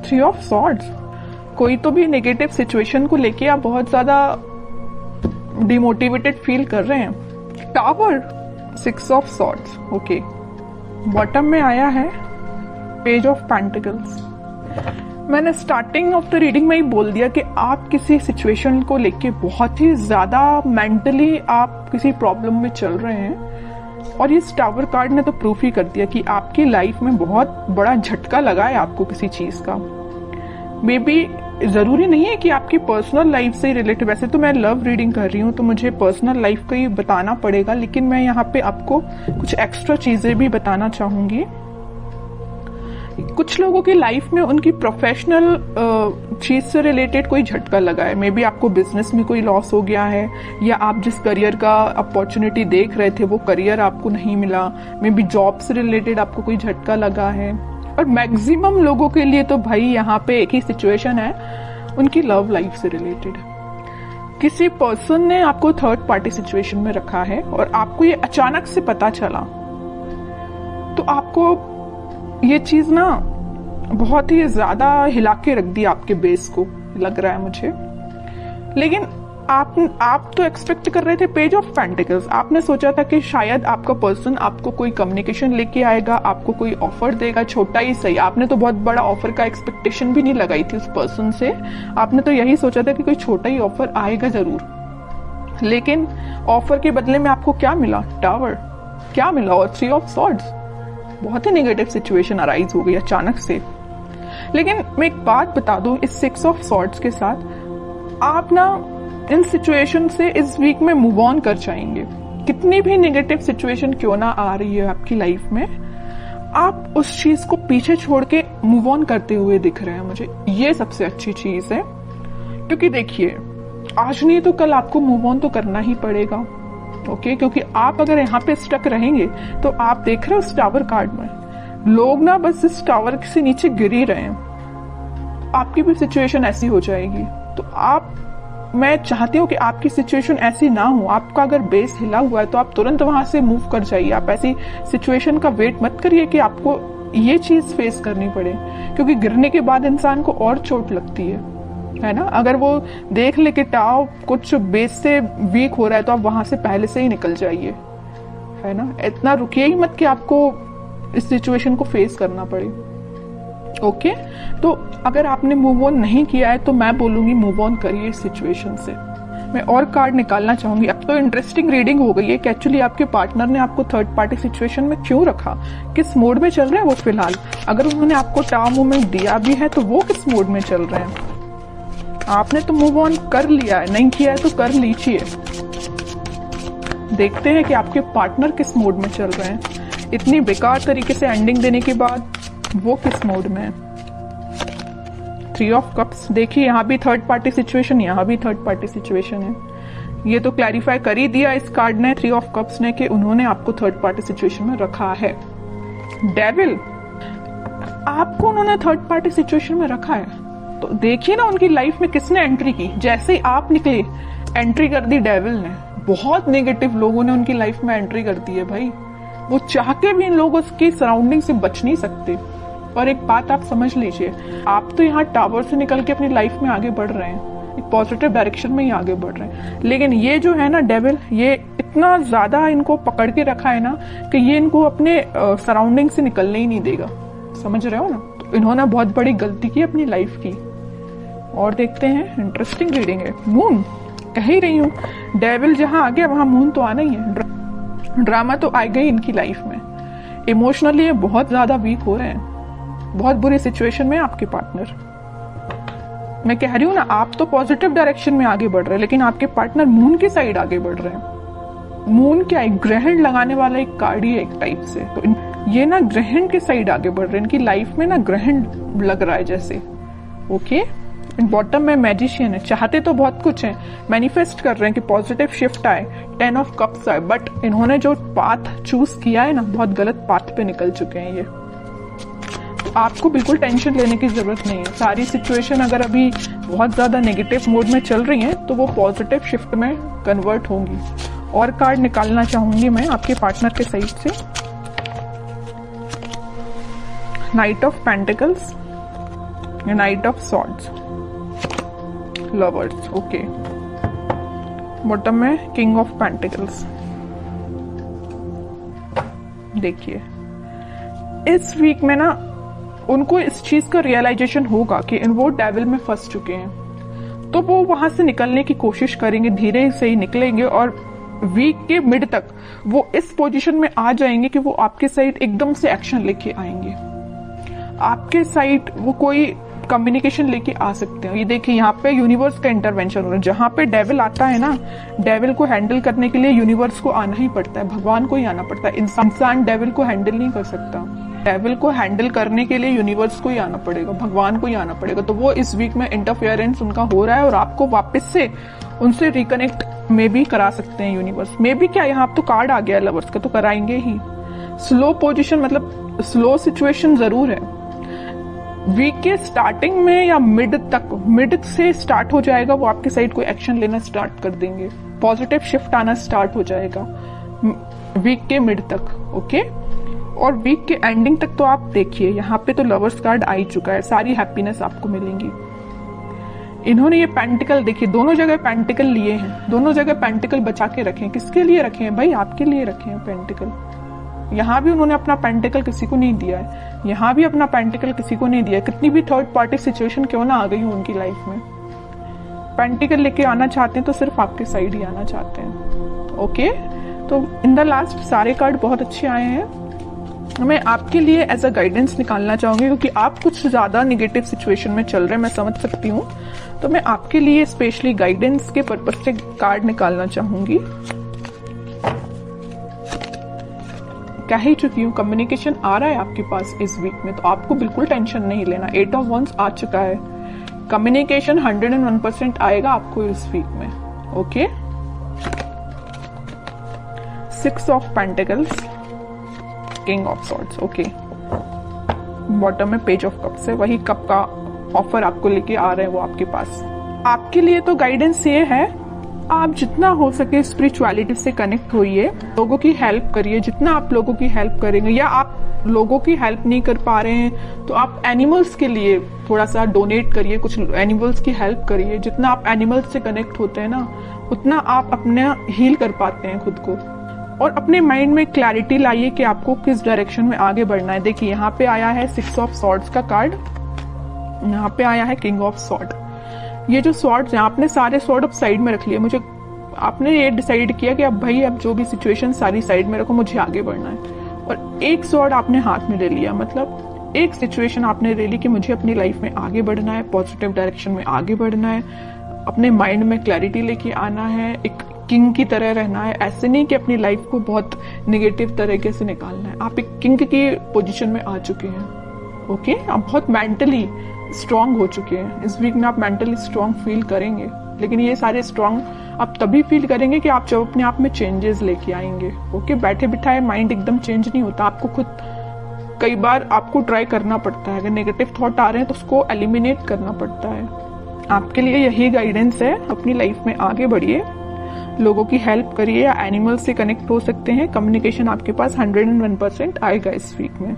Three of swords, कोई तो भी नेगेटिव सिचुएशन को लेके आप बहुत ज्यादा डिमोटिवेटेड फील कर रहे हैं। Tower, six of swords, okay. Bottom में आया है पेज ऑफ पेंटिकल्स। मैंने स्टार्टिंग ऑफ द रीडिंग में ही बोल दिया कि आप किसी सिचुएशन को लेके बहुत ही ज्यादा मेंटली आप किसी प्रॉब्लम में चल रहे हैं, और ये टावर कार्ड ने तो प्रूफ ही कर दिया कि आपकी लाइफ में बहुत बड़ा झटका लगा है आपको किसी चीज का। मे बी जरूरी नहीं है कि आपकी पर्सनल लाइफ से रिलेटेड, वैसे तो मैं लव रीडिंग कर रही हूँ तो मुझे पर्सनल लाइफ का ही बताना पड़ेगा, लेकिन मैं यहाँ पे आपको कुछ एक्स्ट्रा चीजें भी बताना चाहूंगी। कुछ लोगों की लाइफ में उनकी प्रोफेशनल चीज से रिलेटेड कोई झटका लगा है। मे बी आपको बिजनेस में कोई लॉस हो गया है, या आप जिस करियर का अपॉर्चुनिटी देख रहे थे वो करियर आपको नहीं मिला। मे बी जॉब से रिलेटेड आपको कोई झटका लगा है। और मैक्सिमम लोगों के लिए तो भाई यहाँ पे एक ही सिचुएशन है, उनकी लव लाइफ से रिलेटेड। किसी पर्सन ने आपको थर्ड पार्टी सिचुएशन में रखा है और आपको ये अचानक से पता चला, तो आपको ये चीज ना बहुत ही ज्यादा हिला के रख दी आपके बेस को, लग रहा है मुझे। लेकिन आप तो एक्सपेक्ट कर रहे थे पेज ऑफ पेंटिकल्स। आपने सोचा था कि शायद आपका पर्सन आपको कोई कम्युनिकेशन लेके आएगा, आपको कोई ऑफर देगा, छोटा ही सही। आपने तो बहुत बड़ा ऑफर का एक्सपेक्टेशन भी नहीं लगाई थी उस पर्सन से। आपने तो यही सोचा था कि कोई छोटा ही ऑफर आएगा जरूर। लेकिन ऑफर के बदले में आपको क्या मिला? टावर। क्या मिला? और थ्री ऑफ सॉर्ड्स। बहुत ही नेगेटिव सिचुएशन अराइज हो गई अचानक से। लेकिन मैं एक बात बता दूं, इस सिक्स ऑफ सॉर्ड्स के साथ आप ना इन सिचुएशन से इस वीक में मूव ऑन कर जाएंगे। कितनी भी नेगेटिव सिचुएशन क्यों ना आ रही है आपकी लाइफ में, आप उस चीज को पीछे छोड़ के मूव ऑन करते हुए दिख रहे हैं मुझे। ये सबसे अच्छी चीज है, क्योंकि देखिए आज नहीं तो कल आपको मूव ऑन तो करना ही पड़ेगा। ओके, क्योंकि आप अगर यहाँ पे स्टक रहेंगे तो आप देख रहे हो इस टावर कार्ड में लोग ना बस इस टावर से नीचे गिर ही रहे हैं। आपकी भी सिचुएशन ऐसी हो जाएगी। तो मैं चाहती हूँ कि आपकी सिचुएशन ऐसी ना हो। आपका अगर बेस हिला हुआ है तो आप तुरंत वहां से मूव कर जाइए। आप ऐसी सिचुएशन का वेट मत करिए कि आपको ये चीज फेस करनी पड़े, क्योंकि गिरने के बाद इंसान को और चोट लगती है ना। अगर वो देख ले कि टाव कुछ बेस से वीक हो रहा है तो आप वहां से पहले से ही निकल जाइए, है ना। इतना रुकिए ही मत कि आपको इस सिचुएशन को फेस करना पड़े। ओके, तो अगर आपने मूव ऑन नहीं किया है तो मैं बोलूंगी मूव ऑन करिए इस सिचुएशन से। मैं और कार्ड निकालना चाहूंगी। अब तो इंटरेस्टिंग रीडिंग हो गई है कि एक्चुअली आपके पार्टनर ने आपको थर्ड पार्टी सिचुएशन में क्यों रखा, किस मोड में चल रहे हैं वो फिलहाल। अगर उन्होंने आपको टाव मूवमेंट दिया भी है तो वो किस मोड में चल रहे हैं। आपने तो मूव ऑन कर लिया है, नहीं किया है तो कर लीजिए। देखते हैं कि आपके पार्टनर किस मोड में चल रहे हैं। इतनी बेकार तरीके से एंडिंग देने के बाद वो किस मोड में है। थ्री ऑफ कप्स, देखिए यहाँ भी थर्ड पार्टी सिचुएशन, यहाँ भी थर्ड पार्टी सिचुएशन है। ये तो क्लैरिफाई कर ही दिया इस कार्ड ने, थ्री ऑफ कप्स ने, कि उन्होंने आपको थर्ड पार्टी सिचुएशन में रखा है। डेविल, आपको उन्होंने थर्ड पार्टी सिचुएशन में रखा है तो देखिए ना उनकी लाइफ में किसने एंट्री की। जैसे ही आप निकले एंट्री कर दी डेविल ने। बहुत नेगेटिव लोगों ने उनकी लाइफ में एंट्री कर दी है भाई। वो चाह के भी इन लोगों की सराउंडिंग से बच नहीं सकते। और एक बात आप समझ लीजिए, आप तो यहाँ टावर से निकल के अपनी लाइफ में आगे बढ़ रहे हैं, एक पॉजिटिव डायरेक्शन में ही आगे बढ़ रहे हैं। लेकिन ये जो है ना डेविल, ये इतना ज्यादा इनको पकड़ के रखा है ना कि ये इनको अपने सराउंडिंग से निकलने ही नहीं देगा। समझ रहे हो ना। तो इन्होंने बहुत बड़ी गलती की अपनी लाइफ की। और देखते हैं, इंटरेस्टिंग रीडिंग है। मून, कह ही रही हूँ, डेविल जहां आ गया वहां मून तो आना ही है। ड्रामा तो आ गई इनकी लाइफ में। इमोशनली ये बहुत ज्यादा वीक हो रहे हैं। बहुत बुरी सिचुएशन में आपके पार्टनर। मैं कह रही हूँ ना, आप तो पॉजिटिव डायरेक्शन में आगे बढ़ रहे हैं, लेकिन आपके पार्टनर मून की साइड आगे बढ़ रहे हैं। मून क्या है? ग्रहण लगाने वाला एक कार्ड ही है एक टाइप से। तो ये ना ग्रहण के साइड आगे बढ़ रहे हैं। इनकी लाइफ में ना ग्रहण लग रहा है जैसे। ओके, बॉटम में मैजिशियन है। चाहते तो बहुत कुछ है, मैनिफेस्ट कर रहे हैं कि पॉजिटिव शिफ्ट आए, 10 ऑफ कप्स आए, बट इन्होंने जो पाथ चूज किया है ना, बहुत गलत पाथ पे निकल चुके हैं ये। तो आपको बिल्कुल टेंशन लेने की जरूरत नहीं है। सारी सिचुएशन अगर अभी बहुत ज्यादा नेगेटिव मोड में चल रही है तो वो पॉजिटिव शिफ्ट में कन्वर्ट होंगी। और कार्ड निकालना चाहूंगी मैं आपके पार्टनर के साइड से। Night of pentacles, night of swords, lovers, okay. Bottom में किंग ऑफ पेंटिकल्स। देखिए इस वीक में ना उनको इस चीज का रियलाइजेशन होगा कि वो डेविल में फंस चुके हैं, तो वो वहां से निकलने की कोशिश करेंगे, धीरे से ही निकलेंगे और वीक के मिड तक वो इस पोजीशन में आ जाएंगे कि वो आपके साइड एकदम से एक्शन लेके आएंगे। आपके साइड वो कोई कम्युनिकेशन लेके आ सकते हैं। ये देखिए यहाँ पे यूनिवर्स का इंटरवेंशन हो रहा है। जहां पे डेविल आता है ना, डेविल को हैंडल करने के लिए यूनिवर्स को आना ही पड़ता है, भगवान को ही आना पड़ता है। इंसान डेविल को हैंडल नहीं कर सकता। डेविल को हैंडल करने के लिए यूनिवर्स को ही आना पड़ेगा, भगवान को ही आना पड़ेगा। तो वो इस वीक में इंटरफेरेंस उनका हो रहा है और आपको वापस से उनसे रिकनेक्ट में भी करा सकते हैं यूनिवर्स में भी। क्या यहाँ तो कार्ड आ गया लवर्स का, तो कराएंगे ही। स्लो पोजीशन मतलब स्लो सिचुएशन जरूर है। वीक के स्टार्टिंग में या मिड तक, मिड से स्टार्ट हो जाएगा, वो आपके साइड कोई एक्शन लेना स्टार्ट कर देंगे, पॉजिटिव शिफ्ट आना स्टार्ट हो जाएगा वीक के मिड तक, ओके। और वीक के एंडिंग तक तो आप देखिए यहाँ पे तो लवर्स कार्ड आ ही चुका है, सारी हैप्पीनेस आपको मिलेंगी। इन्होंने ये पेंटिकल देखिए, दोनों जगह पेंटिकल लिए हैं, दोनों जगह पेंटिकल बचा के रखे हैं। किसके लिए रखे हैं भाई? आपके लिए रखे हैं पेंटिकल। यहाँ भी उन्होंने अपना पेंटिकल किसी को नहीं दिया है, यहाँ भी अपना पेंटिकल किसी को नहीं दिया है। कितनी भी थर्ड पार्टी सिचुएशन क्यों ना आ गई हो उनकी लाइफ में, पेंटिकल लेके आना चाहते हैं तो सिर्फ आपके साइड ही आना चाहते हैं, ओके। तो इन द लास्ट सारे कार्ड बहुत अच्छे आए हैं। मैं आपके लिए एज अ गाइडेंस निकालना चाहूंगी, क्योंकि आप कुछ ज्यादा निगेटिव सिचुएशन में चल रहे हैं, मैं समझ सकती हूँ। तो मैं आपके लिए स्पेशली गाइडेंस के पर्पज से कार्ड निकालना चाहूंगी। कह ही चुकी हूँ, कम्युनिकेशन आ रहा है आपके पास इस वीक में, तो आपको बिल्कुल टेंशन नहीं लेना। 8 ऑफ वंस आ चुका है, कम्युनिकेशन 101% आएगा आपको इस वीक में, okay. 6 of pentacles, king of swords, okay. Bottom में पेज ऑफ कप्स है, वही कप का ऑफर आपको लेके आ रहे हैं वो आपके पास। आपके लिए तो गाइडेंस ये है, आप जितना हो सके स्पिरिचुअलिटी से कनेक्ट होइए, लोगों की हेल्प करिए। जितना आप लोगों की हेल्प करेंगे, या आप लोगों की हेल्प नहीं कर पा रहे हैं तो आप एनिमल्स के लिए थोड़ा सा डोनेट करिए, कुछ एनिमल्स की हेल्प करिए। जितना आप एनिमल्स से कनेक्ट होते हैं ना, उतना आप अपना हील कर पाते हैं खुद को। और अपने माइंड में क्लैरिटी लाइए कि आपको किस डायरेक्शन में आगे बढ़ना है। देखिए यहाँ पे आया है 6 ऑफ सॉर्ड्स का कार्ड, यहाँ पे आया है किंग ऑफ सॉर्ड। ये जो सॉर्ड्स हैं, आपने सारे सॉर्ड अब साइड में रख लिए। मुझे आपने ये डिसाइड किया कि अब भाई अब जो भी सिचुएशन सारी साइड में रखो, मुझे आगे बढ़ना है। और एक सॉर्ड आपने हाथ में ले लिया, मतलब एक सिचुएशन आपने ले ली कि मुझे अपनी लाइफ में आगे बढ़ना है, पॉजिटिव डायरेक्शन में आगे बढ़ना है, अपने माइंड में क्लैरिटी लेके आना है, एक किंग की तरह रहना है। ऐसे नहीं कि अपनी लाइफ को बहुत निगेटिव तरीके से निकालना है। आप एक किंग की पोजीशन में आ चुके हैं, ओके। आप बहुत मेंटली स्ट्रांग हो चुके हैं। इस वीक में आप मेंटली स्ट्रांग फील करेंगे, लेकिन ये सारे स्ट्रांग आप तभी फील करेंगे कि आप जब अपने आप में चेंजेस लेके आएंगे, ओके। बैठे बिठाए माइंड एकदम चेंज नहीं होता, आपको खुद कई बार आपको ट्राई करना पड़ता है। अगर नेगेटिव थॉट आ रहे हैं तो उसको एलिमिनेट करना पड़ता है। आपके लिए यही गाइडेंस है, अपनी लाइफ में आगे बढ़िए, लोगों की हेल्प करिए, या एनिमल से कनेक्ट हो सकते हैं। कम्युनिकेशन आपके पास 101% आएगा इस वीक में।